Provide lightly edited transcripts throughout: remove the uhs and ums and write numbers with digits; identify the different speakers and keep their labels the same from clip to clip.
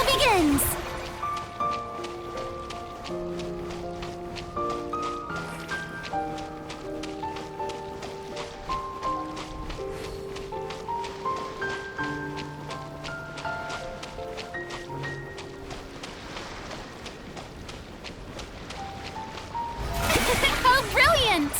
Speaker 1: battle begins! How brilliant!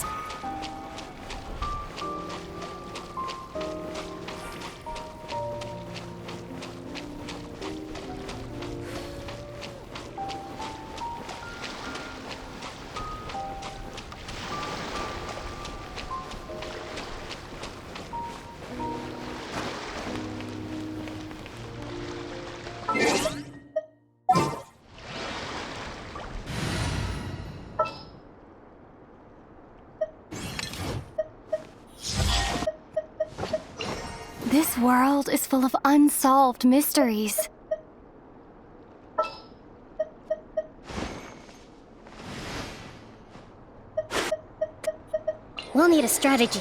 Speaker 1: This world is full of unsolved mysteries.
Speaker 2: We'll need a strategy.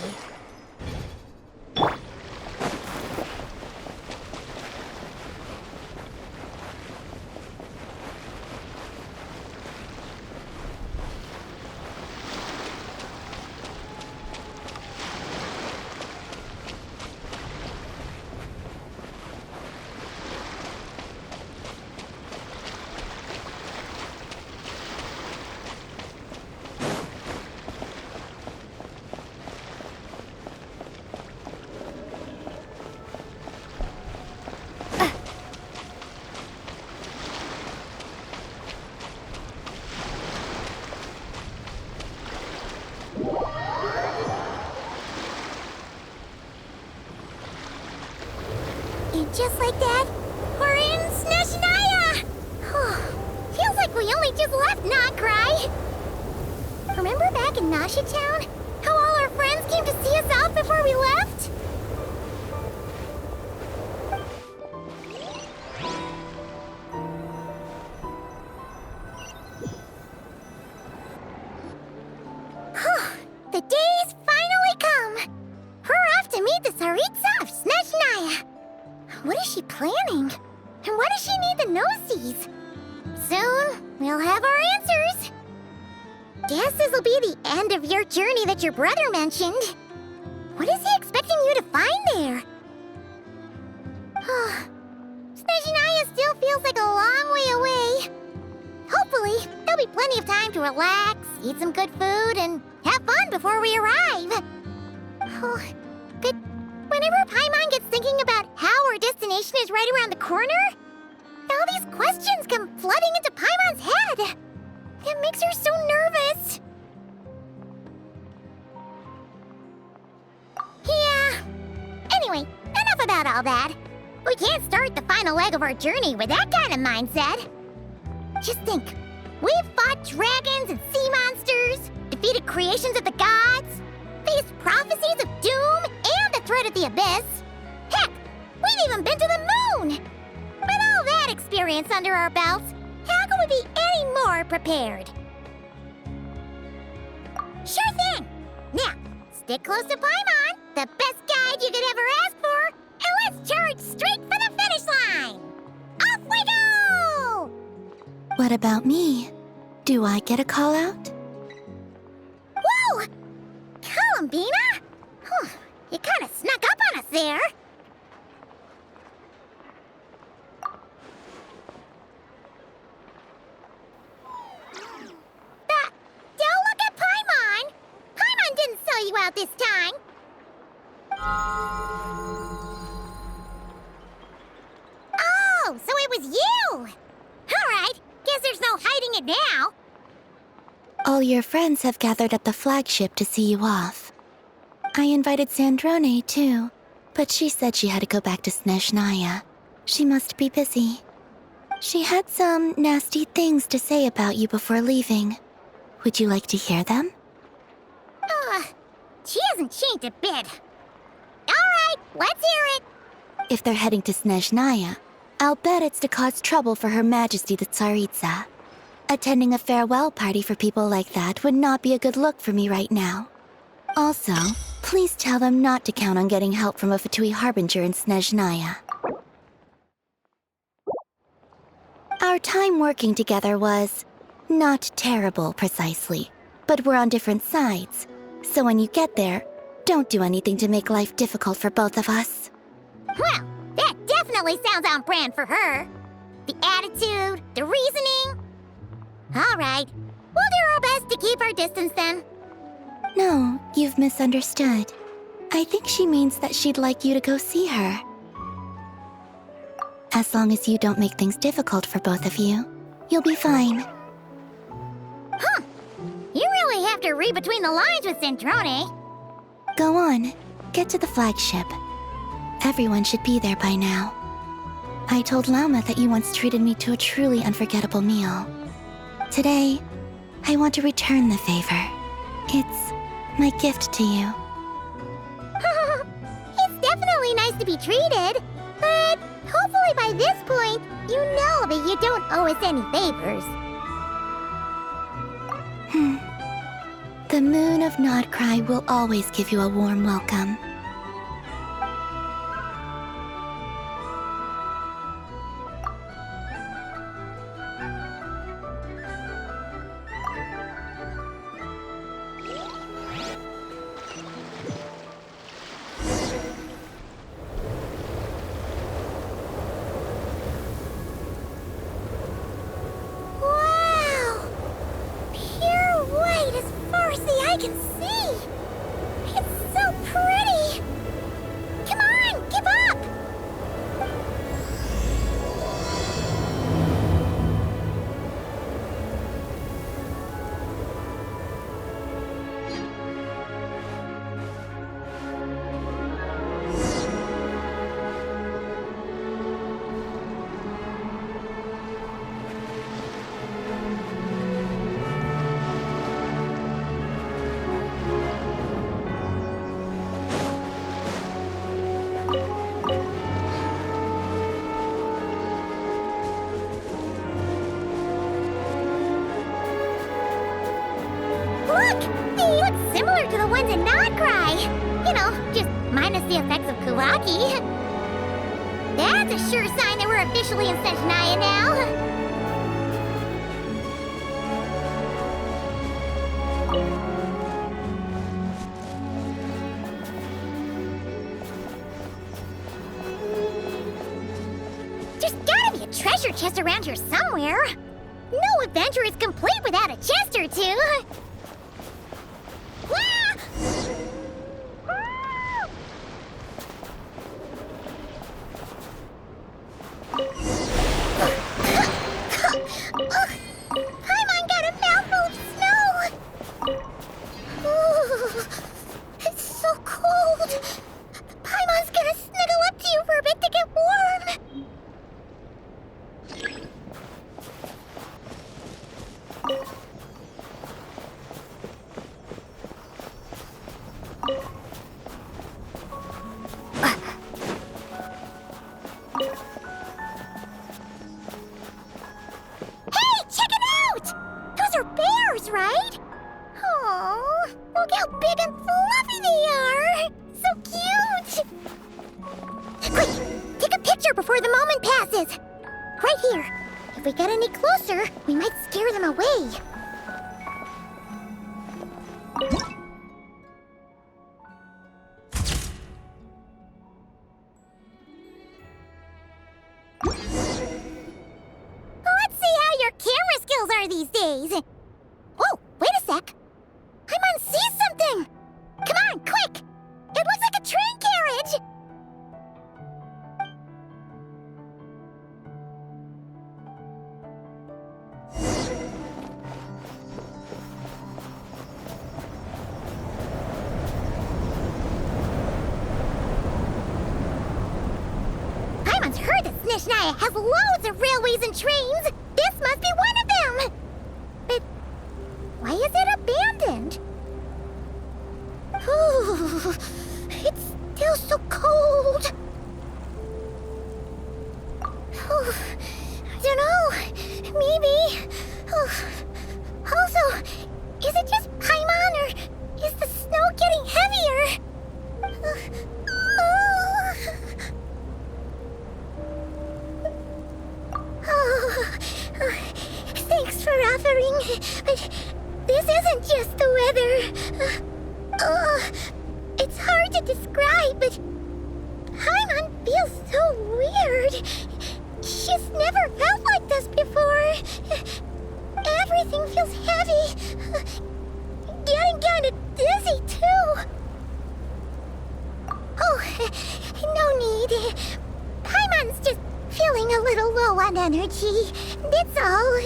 Speaker 1: And just like that, we're in Snezhnaya! Feels like we only just left Nocry. Remember back in Nasha Town? How all our friends came to see us off before we left? The day's finally come! We're off to meet the Tsaritsa of Snezhnaya! What is she planning? And why does she need the gnosies? Soon, we'll have our answers. Guess this'll be the end of your journey that your brother mentioned. What is he expecting you to find there? Snezhnaya still feels like a long way away. Hopefully, there'll be plenty of time to relax, eat some good food, and have fun before we arrive. But whenever Paimon gets thinking about how our destination is right around the corner, all these questions come flooding into Paimon's head. It makes her so nervous. Yeah. Anyway, enough about all that. We can't start the final leg of our journey with that kind of mindset. Just think, we've fought dragons and sea monsters, defeated creations of the gods, faced prophecies of doom and the threat of the abyss. Heck, we've even been to the moon! With all that experience under our belts, how can we be any more prepared? Sure thing! Now, stick close to Paimon, the best guide you could ever ask for, and let's charge straight for the finish line! Off we go!
Speaker 3: What about me? Do I get a call out?
Speaker 1: Whoa! Columbina? You kind of snuck up on us there. Don't look at Paimon! Paimon didn't sell you out this time. Oh, so it was you! Alright, guess there's no hiding it now.
Speaker 3: All your friends have gathered at the flagship to see you off. I invited Sandrone too, but she said she had to go back to Snezhnaya. She must be busy. She had some nasty things to say about you before leaving. Would you like to hear them?
Speaker 1: She hasn't changed a bit. Alright, let's hear it.
Speaker 3: If they're heading to Snezhnaya, I'll bet it's to cause trouble for Her Majesty the Tsaritsa. Attending a farewell party for people like that would not be a good look for me right now. Also, please tell them not to count on getting help from a Fatui Harbinger in Snezhnaya. Our time working together was not terrible, precisely, but we're on different sides. So when you get there, don't do anything to make life difficult for both of us.
Speaker 1: Well, that definitely sounds on brand for her. The attitude, the reasoning. All right, we'll do our best to keep our distance then.
Speaker 3: No, you've misunderstood. I think she means that she'd like you to go see her. As long as you don't make things difficult for both of you, you'll be fine.
Speaker 1: Huh. You really have to read between the lines with Snezhnaya.
Speaker 3: Go on, get to the flagship. Everyone should be there by now. I told Lama that you once treated me to a truly unforgettable meal. Today, I want to return the favor. It's my gift to you.
Speaker 1: It's definitely nice to be treated, but hopefully by this point, you know that you don't owe us any favors.
Speaker 3: The moon of Nodcry will always give you a warm welcome.
Speaker 1: Wow! Pure white as far as the eye can see! It's so pretty! Come on, give up! Look! They look similar to the ones in Nodcry! You know, just minus the effects of Kuwaki. That's a sure sign that we're officially in Snezhnaya now. There's gotta be a treasure chest around here somewhere. No adventure is complete without a chest or two. Wah! Paimon got a mouthful of snow! Ooh, it's so cold! Paimon's gonna snuggle up to you for a bit to get warm! Hey, check it out! Those are bears, right? Oh, look how big and fluffy they are! So cute! Quick, take a picture before the moment passes. Right here. If we get any closer, we might scare them away. Let's see how your camera skills are these days. Whoa, wait a sec. Paimon sees something. Come on, quick. It looks like a train carriage. Paimon's heard that Snezhnaya has loads of railways and trains. This must be one of them. But why is it abandoned? Ooh, it's still so cold. Ooh, I don't know. Maybe. Also, is it just Paimon or is the snow getting heavier? It's hard to describe, but Paimon feels so weird. She's never felt like this before. Everything feels heavy. Getting kinda dizzy, too. Oh, no need. Paimon's just feeling a little low on energy. That's all.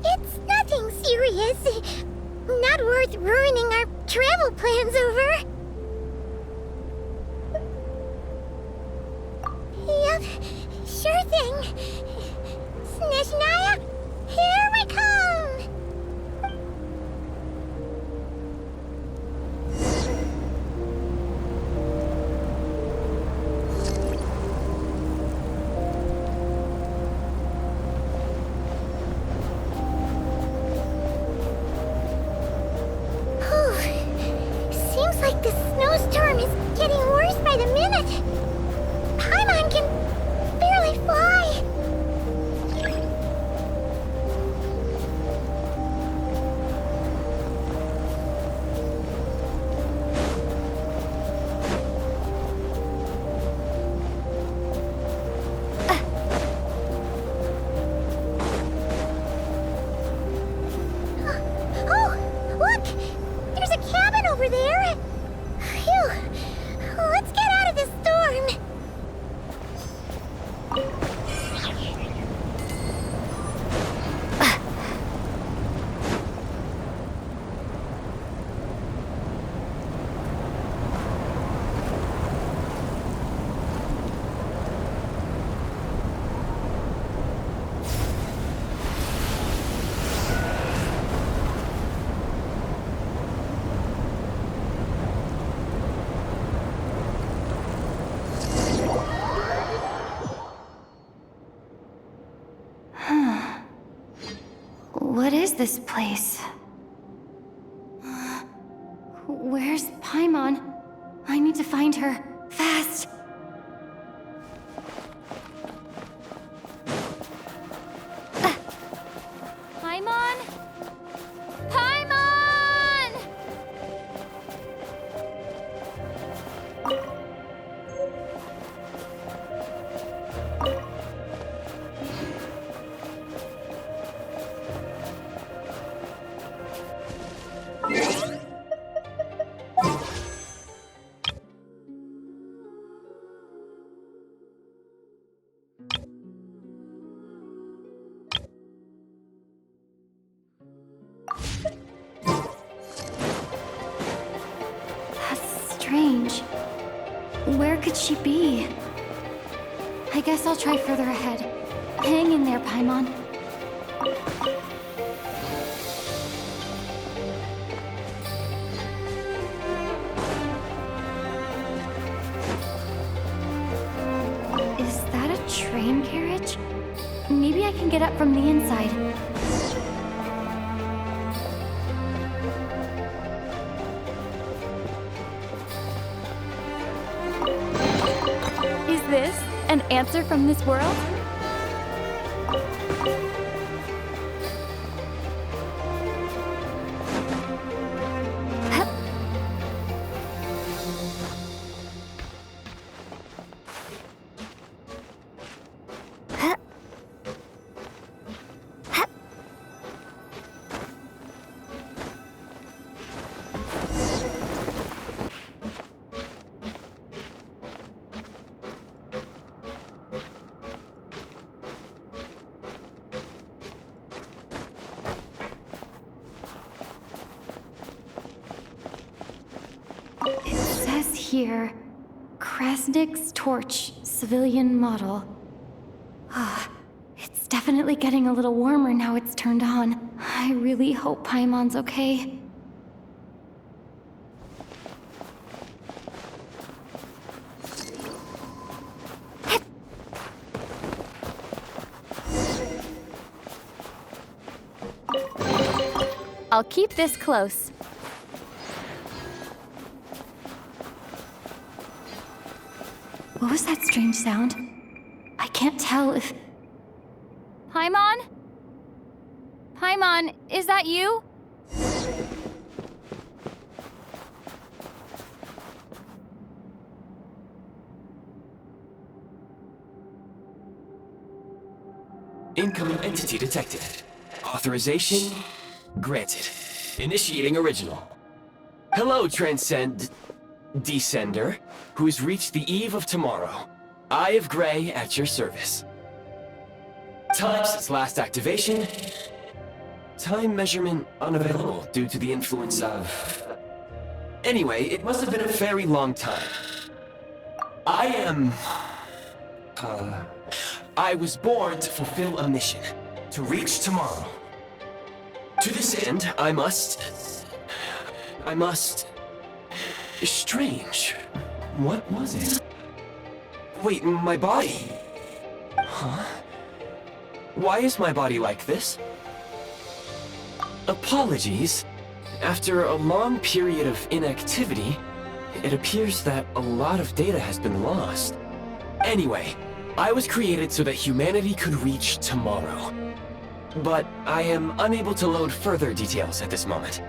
Speaker 1: It's nothing serious. Not worth ruining our travel plans over. Yep, sure thing. Snezhnaya, here we come! Seems like the snowstorm is getting worse by the minute. Paimon can barely fly. Oh, look! There's a cabin over there. Phew. Let's get out of this storm.
Speaker 3: What is this place? Where's Paimon? I need to find her. Fast! Paimon? Paimon! That's strange. Where could she be? I guess I'll try further ahead. Hang in there, Paimon. Is that a train carriage? Maybe I can get up from the inside. Is this an answer from this world? It says here, Krasnik's torch, civilian model. It's definitely getting a little warmer now it's turned on. I really hope Paimon's okay. I'll keep this close. What was that strange sound? I can't tell if... Paimon? Paimon, is that you?
Speaker 2: Incoming entity detected. Authorization granted. Initiating original. Hello, Descender, who's reached the eve of tomorrow. Eye of Grey at your service. Time since last activation. Time measurement unavailable due to the influence of... Anyway, it must have been a very long time. I was born to fulfill a mission. To reach tomorrow. To this end, I must... Strange. What was it? Wait, my body? Huh? Why is my body like this? Apologies. After a long period of inactivity, it appears that a lot of data has been lost. Anyway, I was created so that humanity could reach tomorrow. But I am unable to load further details at this moment.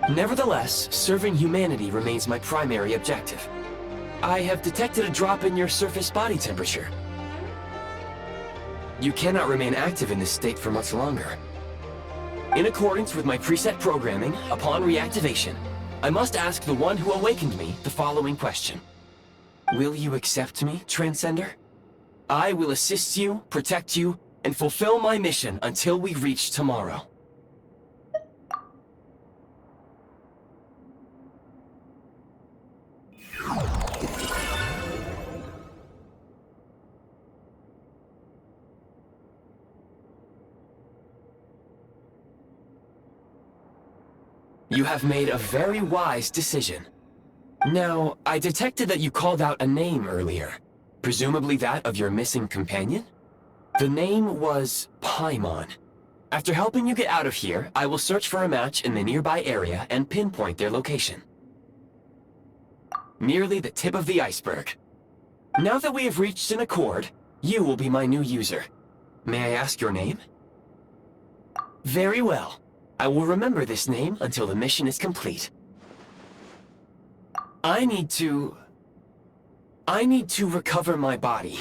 Speaker 2: Nevertheless, serving humanity remains my primary objective. I have detected a drop in your surface body temperature. You cannot remain active in this state for much longer. In accordance with my preset programming, upon reactivation, I must ask the one who awakened me the following question. Will you accept me, Transcender? I will assist you, protect you, and fulfill my mission until we reach tomorrow. You have made a very wise decision. Now, I detected that you called out a name earlier. Presumably that of your missing companion? The name was Paimon. After helping you get out of here, I will search for a match in the nearby area and pinpoint their location. Merely the tip of the iceberg. Now that we have reached an accord, you will be my new user. May I ask your name? Very well. I will remember this name until the mission is complete. I need to recover my body,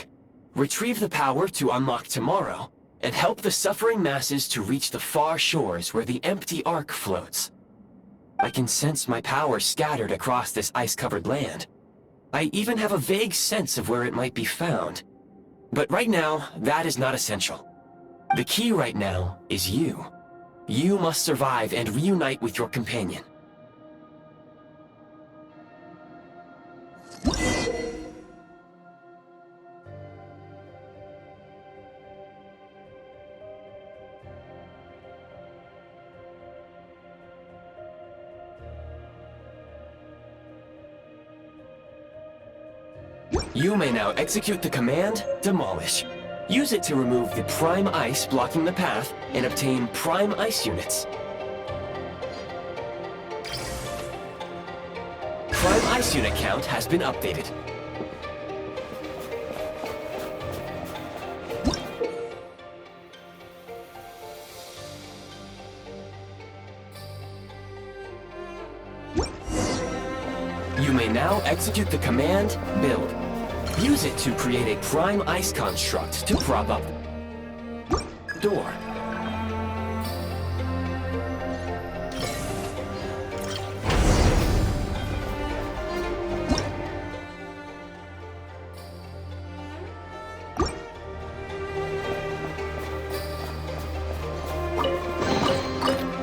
Speaker 2: retrieve the power to unlock tomorrow, and help the suffering masses to reach the far shores where the empty Ark floats. I can sense my power scattered across this ice-covered land. I even have a vague sense of where it might be found. But right now, that is not essential. The key right now is you. You must survive and reunite with your companion. You may now execute the command, Demolish. Use it to remove the Prime Ice blocking the path and obtain Prime Ice units. Prime Ice unit count has been updated. You may now execute the command, Build. Use it to create a Prime Ice construct to prop up door.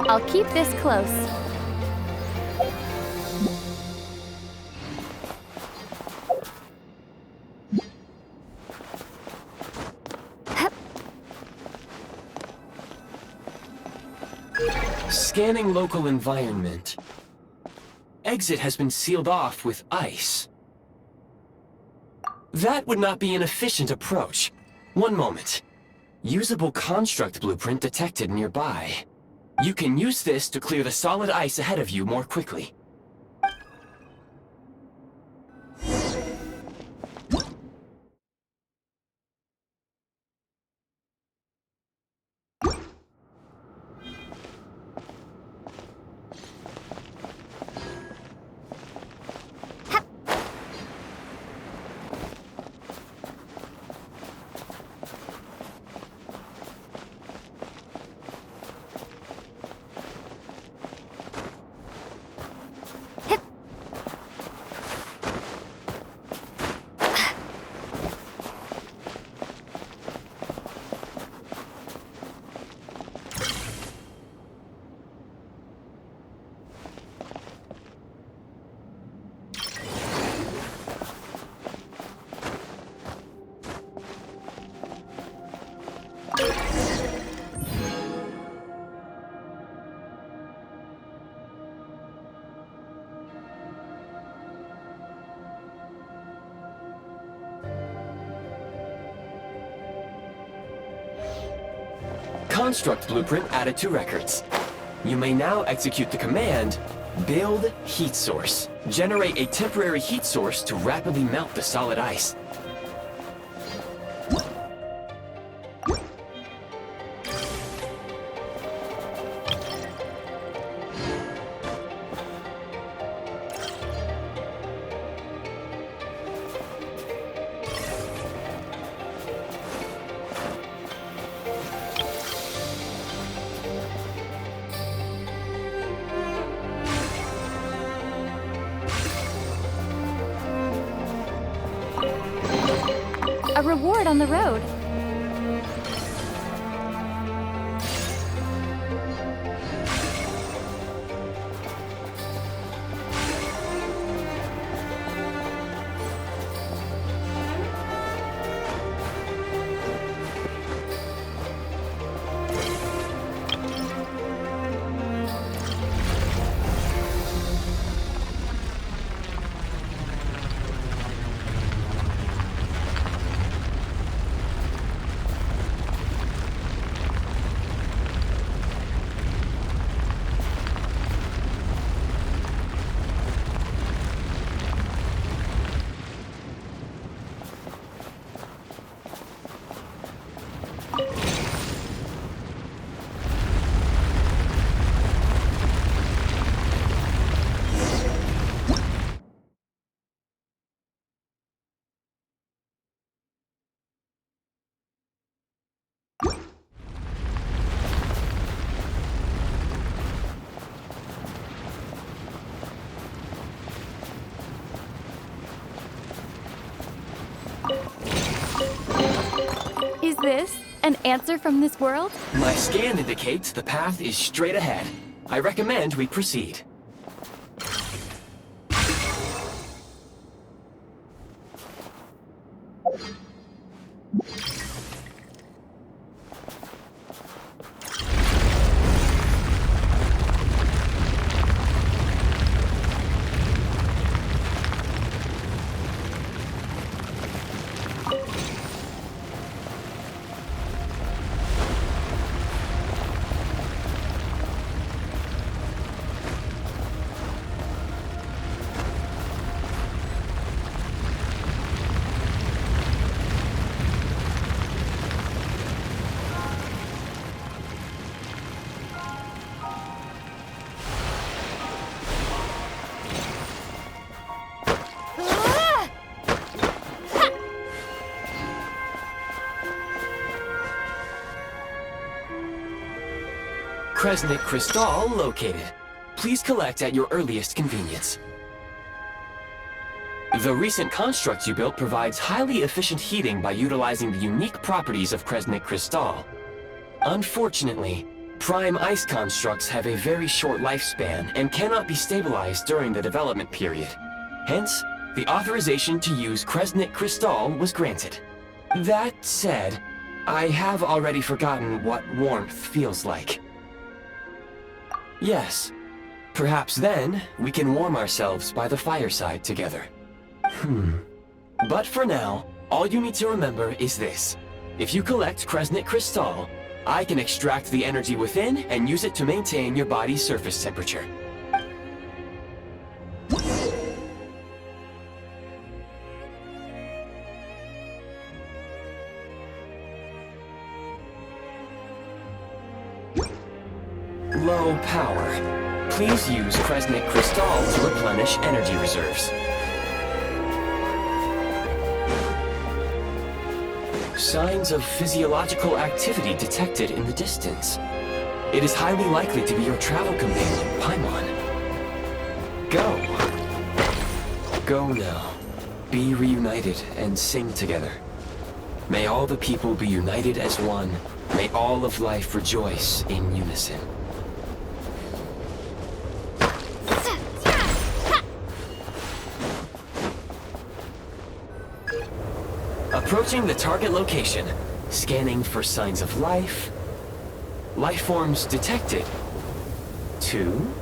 Speaker 4: I'll keep this close.
Speaker 2: Scanning local environment. Exit has been sealed off with ice. That would not be an efficient approach. One moment. Usable construct blueprint detected nearby. You can use this to clear the solid ice ahead of you more quickly. construct blueprint added to records. You may now execute the command, Build Heat Source. Generate a temporary heat source to rapidly melt the solid ice.
Speaker 4: A reward on the road. Is this an answer from this world?
Speaker 2: My scan indicates the path is straight ahead. I recommend we proceed. Kresnik Crystal located. Please collect at your earliest convenience. The recent construct you built provides highly efficient heating by utilizing the unique properties of Kresnik Crystal. Unfortunately, prime ice constructs have a very short lifespan and cannot be stabilized during the development period. Hence, the authorization to use Kresnik Crystal was granted. That said, I have already forgotten what warmth feels like. Yes, perhaps then we can warm ourselves by the fireside together. But for now, all you need to remember is this. If you collect Kresnik Crystal, I can extract the energy within and use it to maintain your body's surface temperature. Low power. Please use Kresnik Crystal to replenish energy reserves. Signs of physiological activity detected in the distance. It is highly likely to be your travel companion, Paimon. Go. Go now. Be reunited and sing together. May all the people be united as one. May all of life rejoice in unison. Approaching the target location, scanning for signs of life. Life forms detected. 2.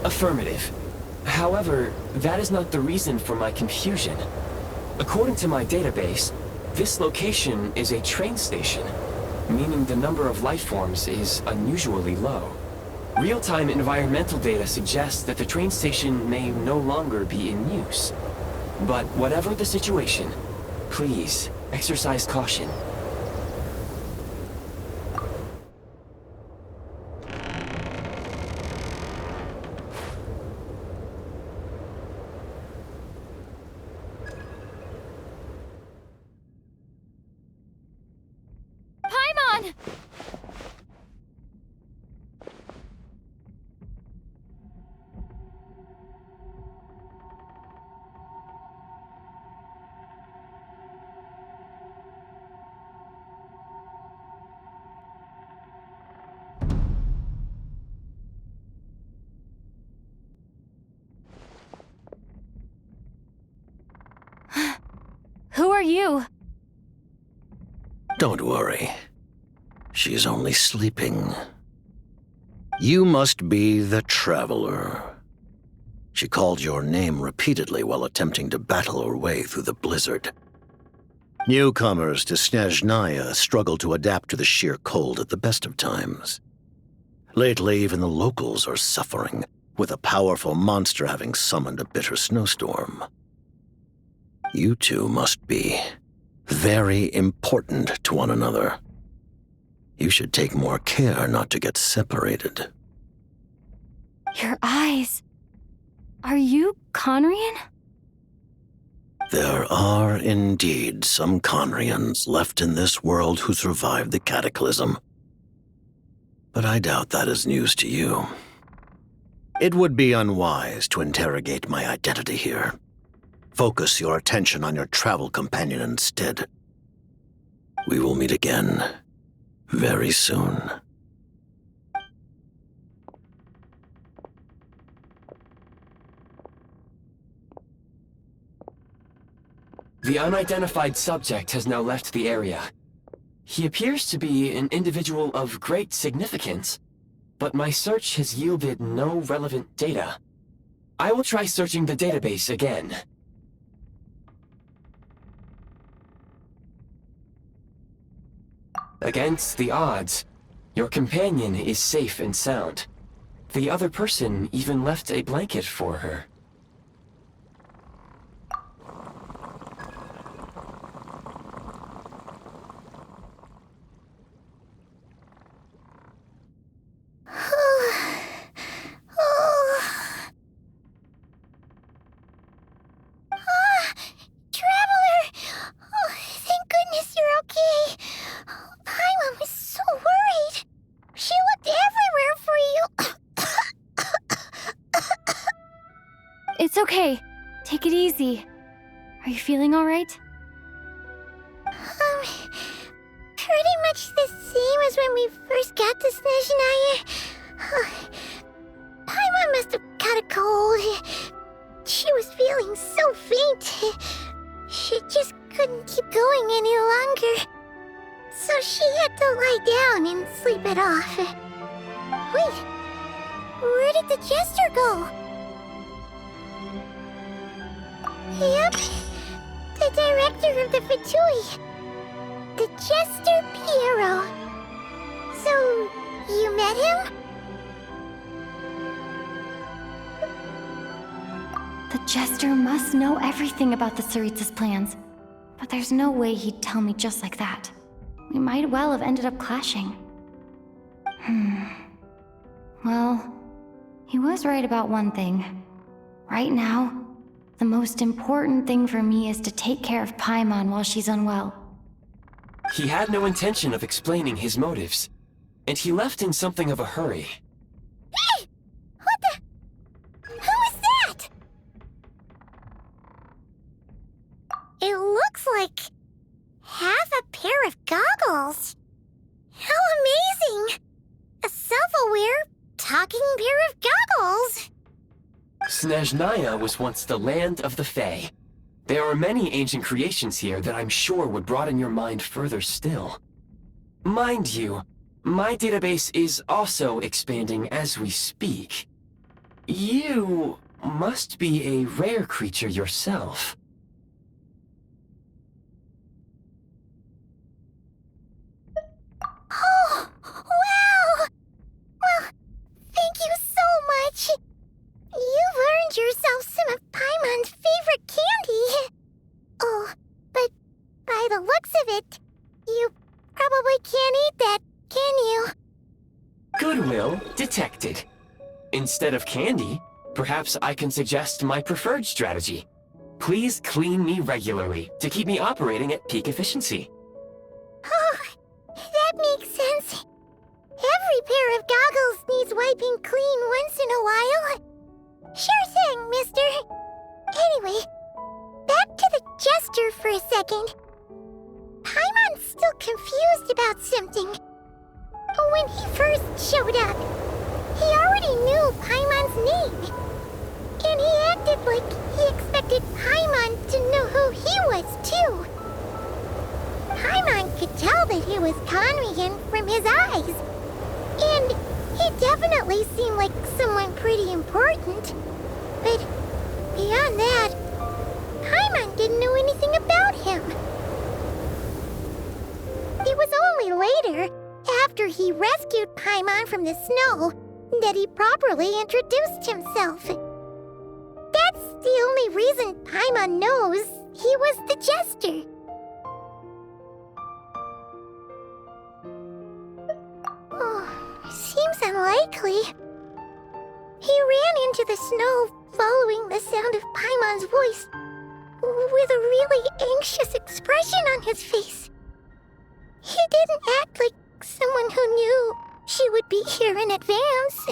Speaker 2: Affirmative. However, that is not the reason for my confusion. According to my database, This location is a train station, meaning the number of life forms is unusually low. Real-time environmental data suggests that the train station may no longer be in use. But whatever the situation, please exercise caution.
Speaker 4: Paimon! Who are you?
Speaker 5: Don't worry. She's only sleeping. You must be the Traveler. She called your name repeatedly while attempting to battle her way through the blizzard. Newcomers to Snezhnaya struggle to adapt to the sheer cold at the best of times. Lately, even the locals are suffering, with a powerful monster having summoned a bitter snowstorm. You two must be very important to one another. You should take more care not to get separated.
Speaker 4: Your eyes. Are you Conrian?
Speaker 5: There are indeed some Conrians left in this world who survived the cataclysm. But I doubt that is news to you. It would be unwise to interrogate my identity here. Focus your attention on your travel companion instead. We will meet again very soon.
Speaker 2: The unidentified subject has now left the area. He appears to be an individual of great significance, but my search has yielded no relevant data. I will try searching the database again. Against the odds, your companion is safe and sound. The other person even left a blanket for her.
Speaker 4: It's okay. Take it easy. Are you feeling all right?
Speaker 1: Pretty much the same as when we first got to Snezhnaya. Paimon must have caught a cold. She was feeling so faint. She just couldn't keep going any longer. So she had to lie down and sleep it off. Wait, where did the jester go? Yep, the director of the Fatui. The Jester Piero. So, you met him?
Speaker 4: The Jester must know everything about the Tsaritsa's plans. But there's no way he'd tell me just like that. We might well have ended up clashing. Well, he was right about one thing. Right now, the most important thing for me is to take care of Paimon while she's unwell.
Speaker 2: He had no intention of explaining his motives, and he left in something of a hurry.
Speaker 1: Hey! What the? Who is that? It looks like half a pair of goggles. How amazing! A self-aware, talking pair of goggles.
Speaker 2: Snezhnaya was once the land of the Fae. There are many ancient creations here that I'm sure would broaden your mind further still. Mind you, my database is also expanding as we speak. You must be a rare creature yourself.
Speaker 1: earned yourself some of Paimon's favorite candy. Oh, but by the looks of it, you probably can't eat that, can you?
Speaker 2: Goodwill detected. Instead of candy, perhaps I can suggest my preferred strategy. Please clean me regularly to keep me operating at peak efficiency.
Speaker 1: Oh, that makes sense. Every pair of goggles needs wiping clean once in a while. Sure thing, mister. Anyway, back to the jester for a second. Paimon's still confused about something. When he first showed up, he already knew Paimon's name. And he acted like he expected Paimon to know who he was, too. Paimon could tell that he was conning him from his eyes. And he definitely seemed like someone pretty important. But beyond that, Paimon didn't know anything about him. It was only later, after he rescued Paimon from the snow, that he properly introduced himself. That's the only reason Paimon knows he was the jester. Oh, seems unlikely. He ran into the snow following the sound of Paimon's voice, with a really anxious expression on his face. He didn't act like someone who knew she would be here in advance.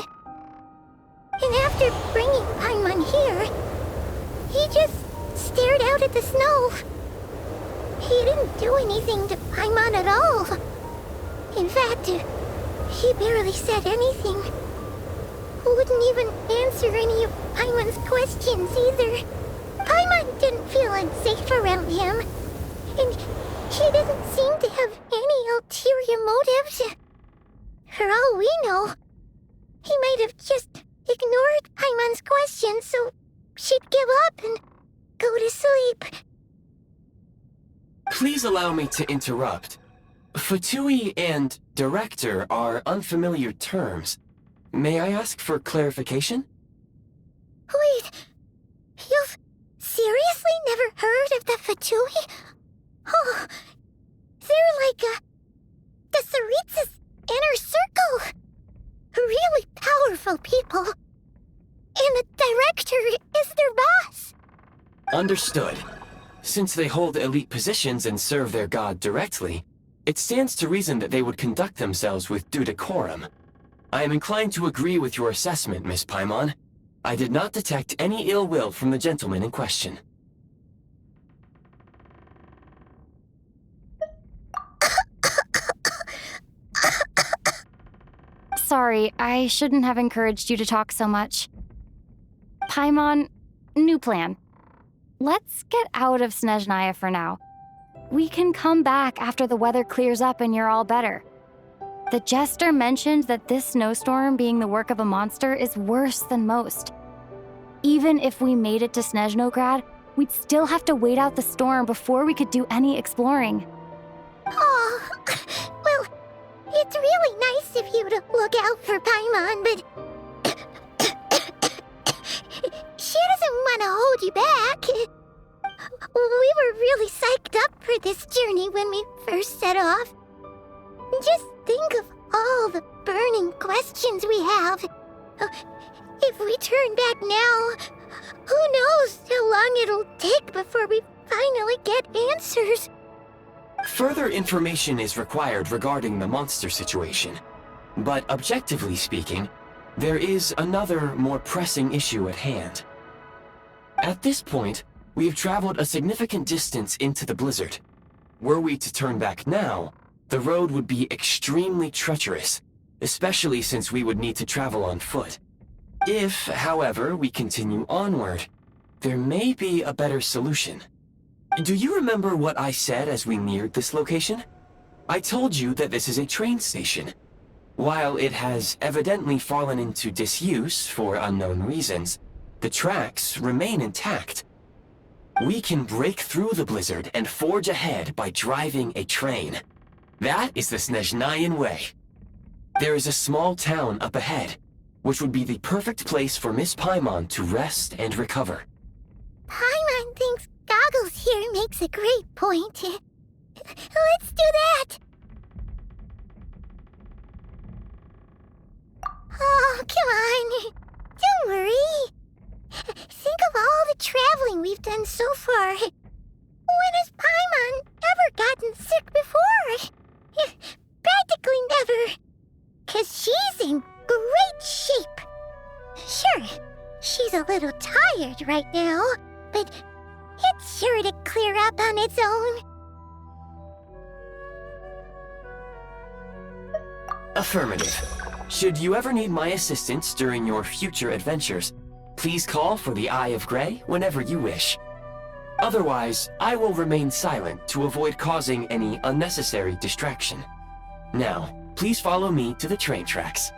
Speaker 1: And after bringing Paimon here, he just stared out at the snow. He didn't do anything to Paimon at all. In fact, he barely said anything. Wouldn't even answer any of Paimon's questions either. Paimon didn't feel unsafe around him, and he didn't seem to have any ulterior motives. For all we know, he might have just ignored Paimon's questions so she'd give up and go to sleep.
Speaker 2: Please allow me to interrupt. Fatui and director are unfamiliar terms. May I ask for clarification?
Speaker 1: Wait, you've seriously never heard of the Fatui? Oh, they're like the Tsaritsa's inner circle. Really powerful people. And the director is their boss.
Speaker 2: Understood. Since they hold elite positions and serve their god directly, it stands to reason that they would conduct themselves with due decorum. I am inclined to agree with your assessment, Miss Paimon. I did not detect any ill will from the gentleman in question.
Speaker 4: Sorry, I shouldn't have encouraged you to talk so much. Paimon, new plan. Let's get out of Snezhnaya for now. We can come back after the weather clears up and you're all better. The jester mentioned that this snowstorm being the work of a monster is worse than most. Even if we made it to Snezhnograd, we'd still have to wait out the storm before we could do any exploring.
Speaker 1: Oh, well, it's really nice of you to look out for Paimon, but she doesn't want to hold you back. We were really psyched up for this journey when we first set off. Just think of all the burning questions we have. If we turn back now, who knows how long it'll take before we finally get answers.
Speaker 2: Further information is required regarding the monster situation. But objectively speaking, there is another, more pressing issue at hand. At this point, we have traveled a significant distance into the blizzard. Were we to turn back now, the road would be extremely treacherous, especially since we would need to travel on foot. If, however, we continue onward, there may be a better solution. Do you remember what I said as we neared this location? I told you that this is a train station. While it has evidently fallen into disuse for unknown reasons, the tracks remain intact. We can break through the blizzard and forge ahead by driving a train. That is the Snezhnayan way. There is a small town up ahead. which would be the perfect place for Miss Paimon to rest and recover.
Speaker 1: Paimon thinks Goggles here makes a great point. Let's do that! Oh, come on. Don't worry. Think of all the traveling we've done so far. When has Paimon ever gotten sick before? Practically never. 'Cause she's in great shape. Sure, she's a little tired right now, but it's sure to clear up on its own.
Speaker 2: Affirmative. Should you ever need my assistance during your future adventures, please call for the Eye of Grey whenever you wish. Otherwise, I will remain silent to avoid causing any unnecessary distraction. Now, please follow me to the train tracks.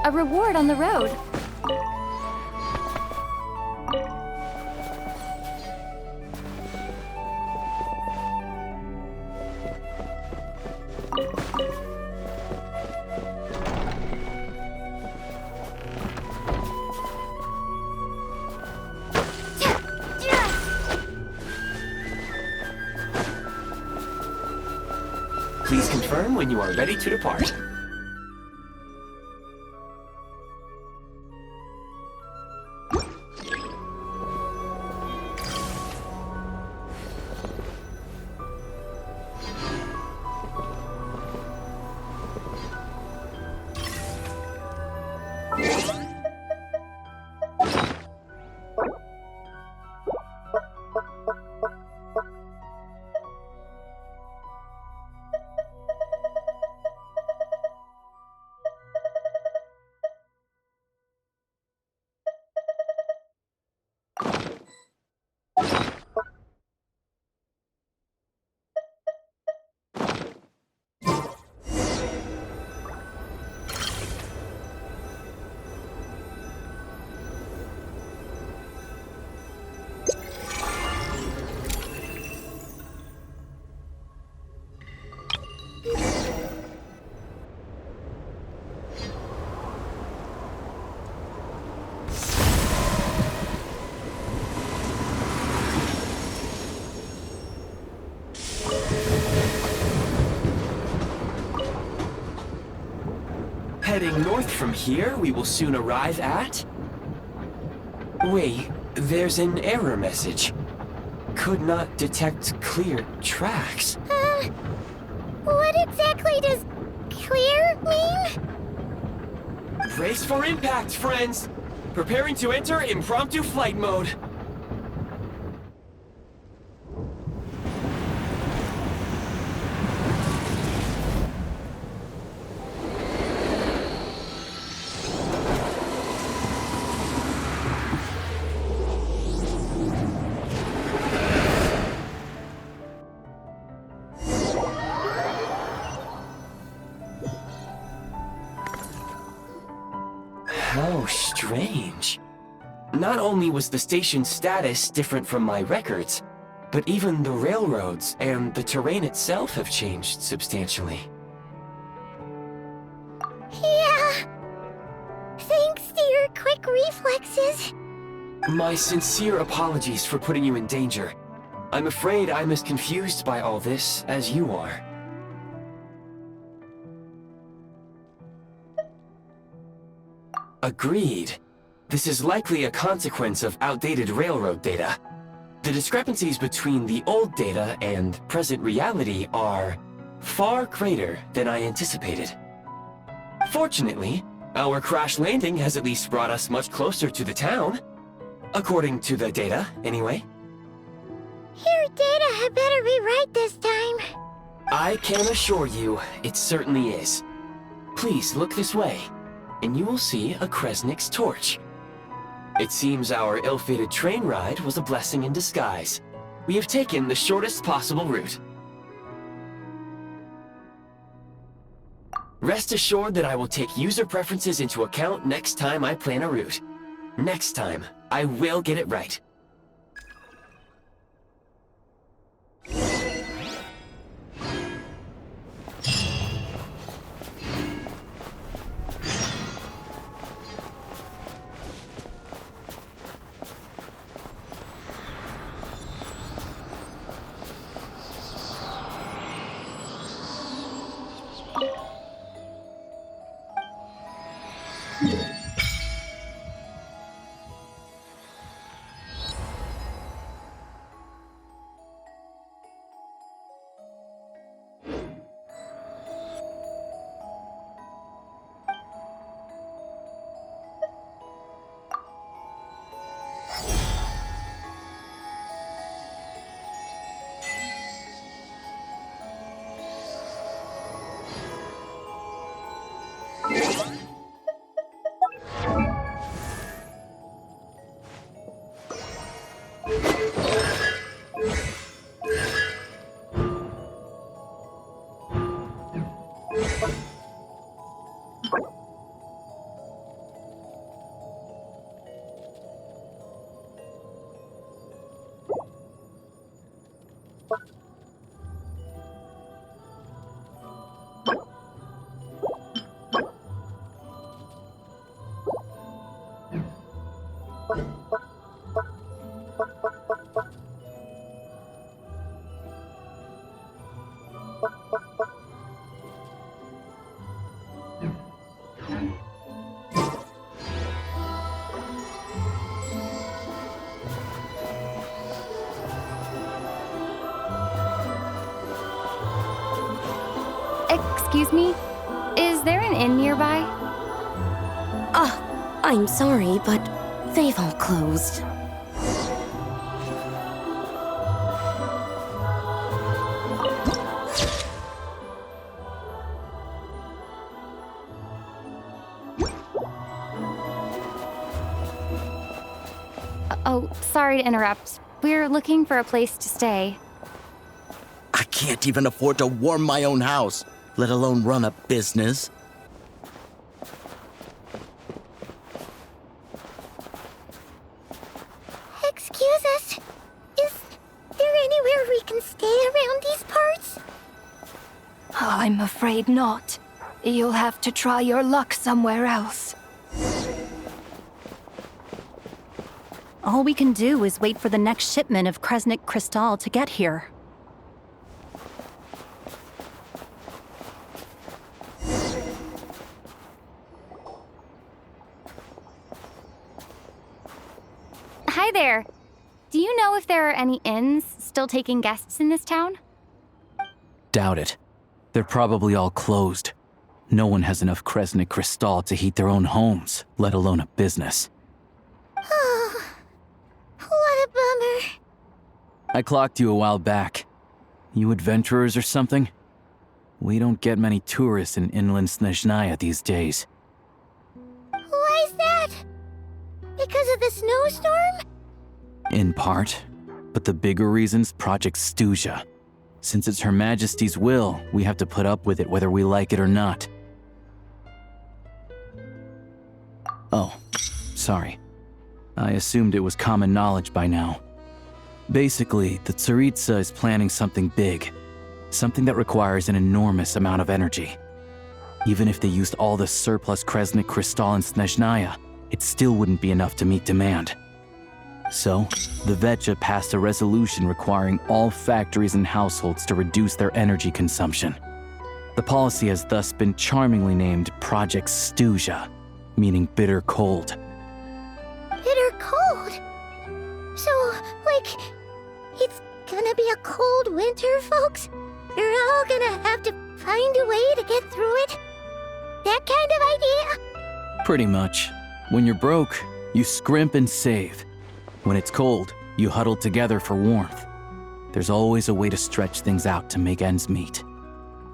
Speaker 4: A reward on the road.
Speaker 2: Please confirm when you are ready to depart. Heading north from here, we will soon arrive at... Wait, there's an error message. Could not detect clear tracks.
Speaker 1: What exactly does clear mean?
Speaker 2: Brace for impact, friends! Preparing to enter impromptu flight mode. How strange. Not only was the station's status different from my records, but even the railroads and the terrain itself have changed substantially.
Speaker 1: Yeah. Thanks to your quick reflexes.
Speaker 2: My sincere apologies for putting you in danger. I'm afraid I'm as confused by all this as you are. Agreed. This is likely a consequence of outdated railroad data. The discrepancies between the old data and present reality are far greater than I anticipated. Fortunately, our crash landing has at least brought us much closer to the town. According to the data, anyway.
Speaker 1: Your data had better be right this time.
Speaker 2: I can assure you, it certainly is. Please look this way, and you will see a Kresnik's torch. It seems our ill-fated train ride was a blessing in disguise. We have taken the shortest possible route. Rest assured that I will take user preferences into account next time I plan a route. Next time, I will get it right.
Speaker 4: Excuse me? Is there an inn nearby?
Speaker 6: I'm sorry, but they've all closed.
Speaker 4: Oh, sorry to interrupt. We're looking for a place to stay.
Speaker 7: I can't even afford to warm my own house, let alone run a business.
Speaker 1: Excuse us. Is there anywhere we can stay around these parts?
Speaker 8: I'm afraid not. You'll have to try your luck somewhere else.
Speaker 9: All we can do is wait for the next shipment of Kresnik Crystal to get here.
Speaker 4: Hi there. Do you know if there are any inns still taking guests in this town?
Speaker 10: Doubt it. They're probably all closed. No one has enough Kresnik Crystal to heat their own homes, let alone a business.
Speaker 1: Oh, what a bummer.
Speaker 10: I clocked you a while back. You adventurers or something? We don't get many tourists in inland Snezhnaya these days.
Speaker 1: Why is that? Because of the snowstorm?
Speaker 10: In part. But the bigger reason's Project Stuzha. Since it's Her Majesty's will, we have to put up with it whether we like it or not. Oh, sorry. I assumed it was common knowledge by now. Basically, the Tsaritsa is planning something big. Something that requires an enormous amount of energy. Even if they used all the surplus Kresnik Crystal in Snezhnaya, it still wouldn't be enough to meet demand. So, the Vetja passed a resolution requiring all factories and households to reduce their energy consumption. The policy has thus been charmingly named Project Stuzha, meaning bitter cold.
Speaker 1: Bitter cold? So, like, it's gonna be a cold winter, folks? You're all gonna have to find a way to get through it? That kind of idea?
Speaker 10: Pretty much. When you're broke, you scrimp and save. When it's cold, you huddle together for warmth. There's always a way to stretch things out to make ends meet.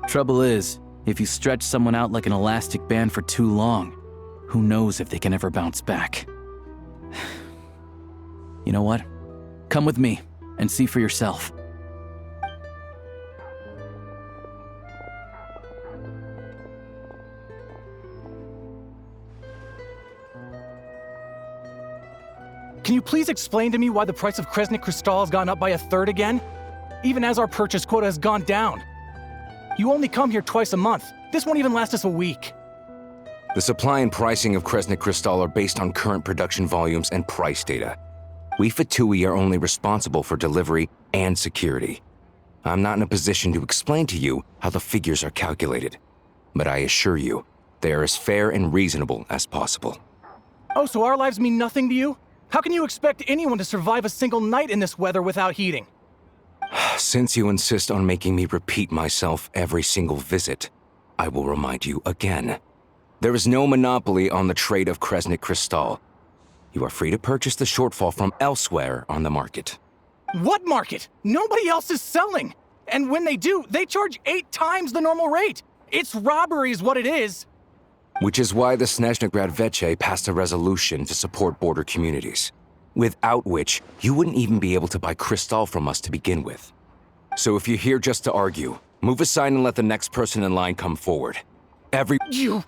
Speaker 10: Trouble is, if you stretch someone out like an elastic band for too long, who knows if they can ever bounce back. You know what? Come with me and see for yourself.
Speaker 11: you please explain to me why the price of Kresnik Crystal has gone up by 1/3 again? Even as our purchase quota has gone down. You only come here twice a month. This won't even last us a week.
Speaker 12: The supply and pricing of Kresnik Crystal are based on current production volumes and price data. We Fatui are only responsible for delivery and security. I'm not in a position to explain to you how the figures are calculated, but I assure you, they are as fair and reasonable as possible.
Speaker 11: Oh, so our lives mean nothing to you? How can you expect anyone to survive a single night in this weather without heating?
Speaker 12: Since you insist on making me repeat myself every single visit, I will remind you again. There is no monopoly on the trade of Kresnik Crystal. You are free to purchase the shortfall from elsewhere on the market.
Speaker 11: What market? Nobody else is selling. And when they do, they charge 8 times the normal rate. It's robbery is what it is.
Speaker 12: Which is why the Snezhnaya Veche passed a resolution to support border communities, without which you wouldn't even be able to buy Crystal from us to begin with. So if you're here just to argue, move aside and let the next person in line come forward.
Speaker 11: You!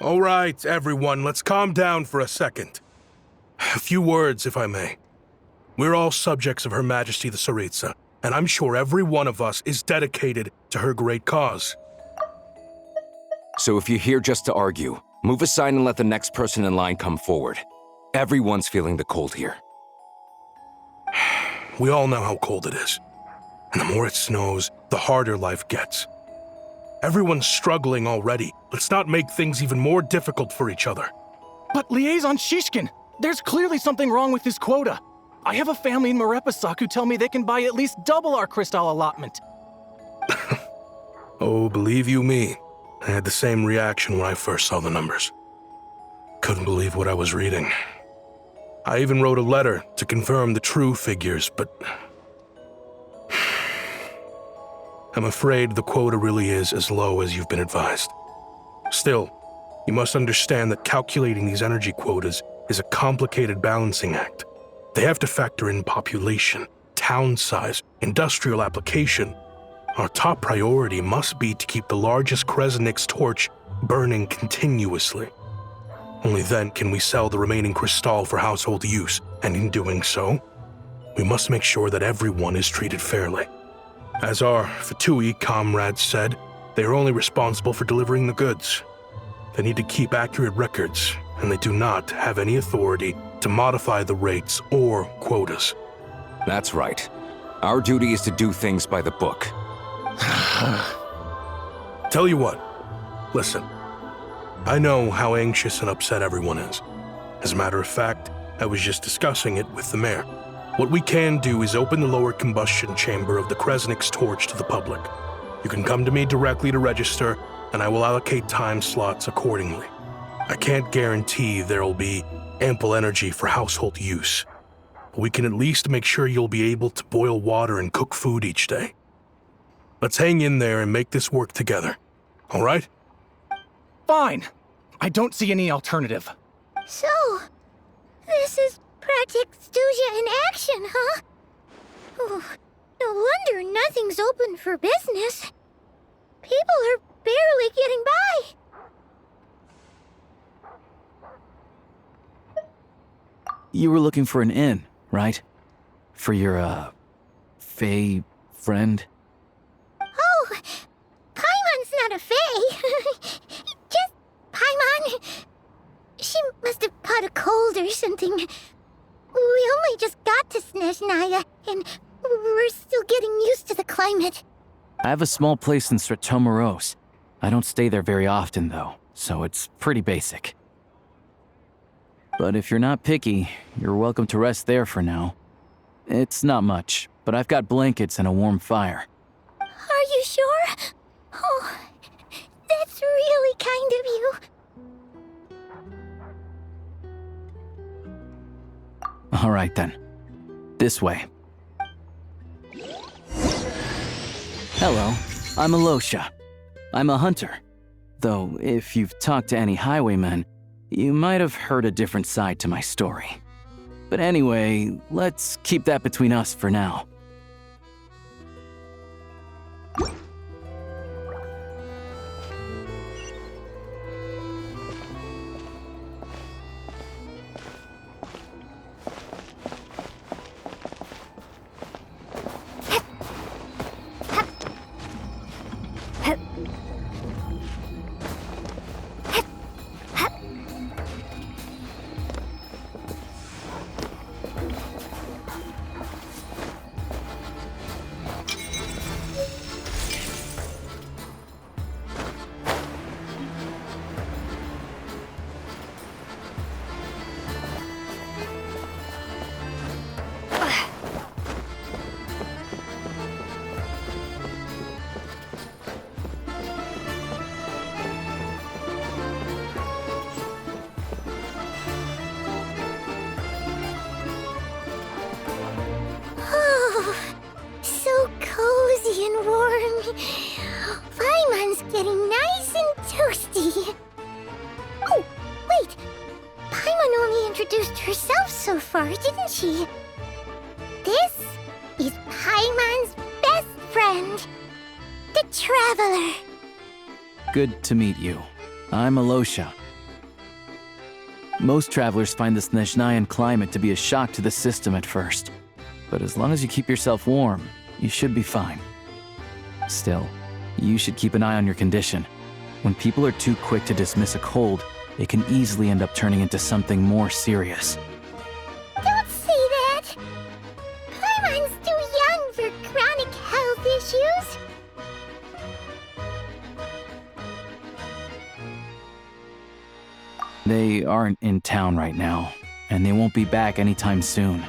Speaker 13: All right, everyone, let's calm down for a second. A few words, if I may. We're all subjects of Her Majesty the Tsaritsa, and I'm sure every one of us is dedicated to her great cause.
Speaker 12: So if you're here just to argue, move aside and let the next person in line come forward. Everyone's feeling the cold here.
Speaker 13: We all know how cold it is. And the more it snows, the harder life gets. Everyone's struggling already. Let's not make things even more difficult for each other.
Speaker 11: But Liaison Shishkin, there's clearly something wrong with this quota. I have a family in Marepasak who tell me they can buy at least double our Crystal allotment.
Speaker 13: Oh, believe you me, I had the same reaction when I first saw the numbers. Couldn't believe what I was reading. I even wrote a letter to confirm the true figures, but I'm afraid the quota really is as low as you've been advised. Still, you must understand that calculating these energy quotas is a complicated balancing act. They have to factor in population, town size, industrial application. Our top priority must be to keep the largest Kresnik's torch burning continuously. Only then can we sell the remaining Crystal for household use, and in doing so, we must make sure that everyone is treated fairly. As our Fatui comrades said, they are only responsible for delivering the goods. They need to keep accurate records, and they do not have any authority to modify the rates or quotas.
Speaker 12: That's right. Our duty is to do things by the book.
Speaker 13: Tell you what, listen. I know how anxious and upset everyone is. As a matter of fact, I was just discussing it with the mayor. What we can do is open the lower combustion chamber of the Kresnik's torch to the public. You can come to me directly to register, and I will allocate time slots accordingly. I can't guarantee there'll be ample energy for household use, but we can at least make sure you'll be able to boil water and cook food each day. Let's hang in there and make this work together, all right?
Speaker 11: Fine. I don't see any alternative.
Speaker 1: So, this is Project Stuja in action, huh? Oh, no wonder nothing's open for business. People are barely getting by.
Speaker 10: You were looking for an inn, right? For your, Fae friend?
Speaker 1: Oh, Paimon's not a Fae. Just Paimon. She must have caught a cold or something. We only just got to Snezhnaya, and we're still getting used to the climate.
Speaker 10: I have a small place in Sratomaros. I don't stay there very often, though, so it's pretty basic. But if you're not picky, you're welcome to rest there for now. It's not much, but I've got blankets and a warm fire.
Speaker 1: Are you sure? Oh, that's really kind of you.
Speaker 10: All right, then. This way. Hello, I'm Alosha. I'm a hunter. Though, if you've talked to any highwaymen, you might have heard a different side to my story. But anyway, let's keep that between us for now.
Speaker 1: Paimon's getting nice and toasty. Oh, wait. Paimon only introduced herself so far, didn't she? This is Paimon's best friend, the Traveler.
Speaker 10: Good to meet you. I'm Alosha. Most travelers find the Snezhnayan climate to be a shock to the system at first. But as long as you keep yourself warm, you should be fine. Still, you should keep an eye on your condition. When people are too quick to dismiss a cold, it can easily end up turning into something more serious.
Speaker 1: Don't say that! Paimon's too young for chronic health issues.
Speaker 10: They aren't in town right now, and they won't be back anytime soon.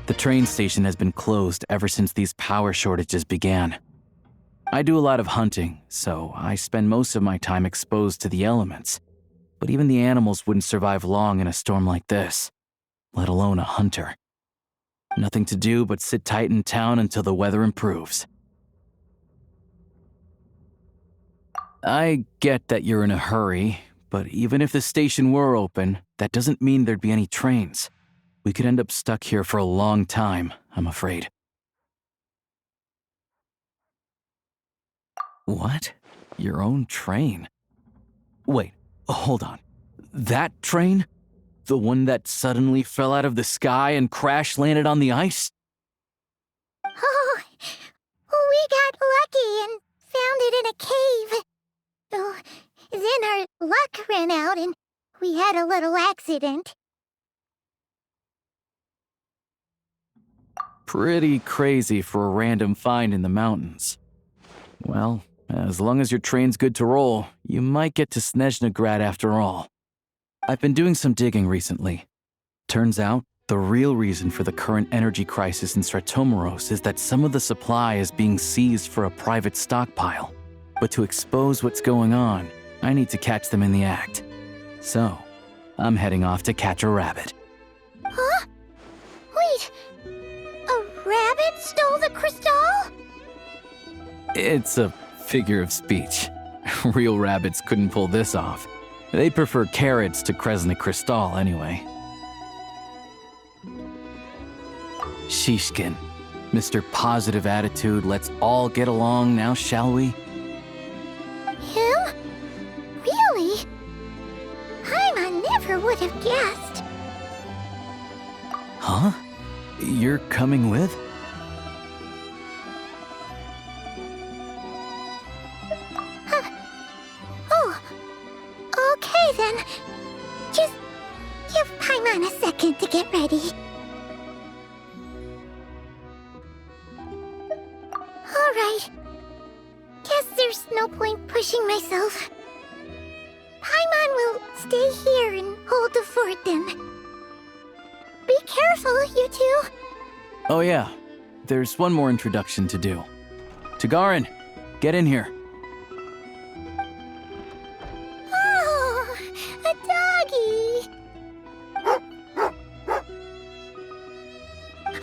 Speaker 10: The train station has been closed ever since these power shortages began. I do a lot of hunting, so I spend most of my time exposed to the elements. But even the animals wouldn't survive long in a storm like this, let alone a hunter. Nothing to do but sit tight in town until the weather improves. I get that you're in a hurry, but even if the station were open, that doesn't mean there'd be any trains. We could end up stuck here for a long time, I'm afraid. What? Your own train? Wait, hold on. That train? The one that suddenly fell out of the sky and crash-landed on the ice?
Speaker 1: Oh, we got lucky and found it in a cave. Oh, then our luck ran out and we had a little accident.
Speaker 10: Pretty crazy for a random find in the mountains. Well, as long as your train's good to roll, you might get to Snezhnagrad after all. I've been doing some digging recently. Turns out, the real reason for the current energy crisis in Stratomeros is that some of the supply is being seized for a private stockpile. But to expose what's going on, I need to catch them in the act. So, I'm heading off to catch a rabbit.
Speaker 1: Huh? Wait, a rabbit stole the crystal?
Speaker 10: It's a figure of speech. Real rabbits couldn't pull this off. They prefer carrots to Kresnik Crystal anyway. Shishkin, Mr. Positive Attitude, let's all get along now, shall we?
Speaker 1: Him? Really? Paimon never would have guessed.
Speaker 10: Huh? You're coming with?
Speaker 1: Oh, okay then. Just give Paimon a second to get ready. Alright. Guess there's no point pushing myself. Paimon will stay here and hold the fort then. Be careful, you two.
Speaker 10: Oh yeah, there's one more introduction to do. Tagarin, get in here.
Speaker 1: Oh, a doggy.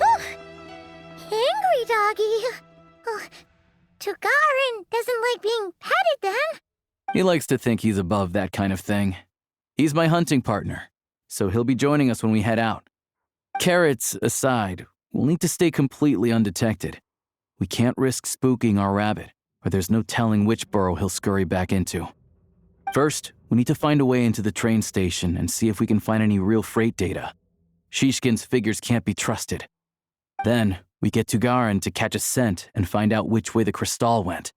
Speaker 1: Oh, angry doggy. Oh, Tagarin doesn't like being petted then.
Speaker 10: He likes to think he's above that kind of thing. He's my hunting partner, so he'll be joining us when we head out. Carrots aside, we'll need to stay completely undetected. We can't risk spooking our rabbit, or there's no telling which burrow he'll scurry back into. First, we need to find a way into the train station and see if we can find any real freight data. Shishkin's figures can't be trusted. Then, we get Tugarin to catch a scent and find out which way the crystal went.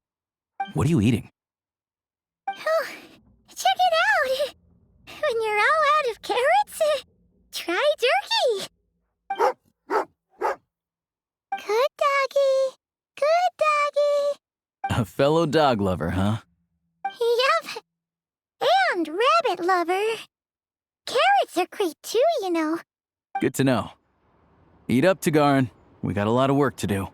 Speaker 10: What are you eating?
Speaker 1: Oh, check it out. When you're all out of carrots, try turkey. Good doggy. Good doggy.
Speaker 10: A fellow dog lover, huh?
Speaker 1: Yep. And rabbit lover. Carrots are great too, you know.
Speaker 10: Good to know. Eat up, Tugarin. We got a lot of work to do.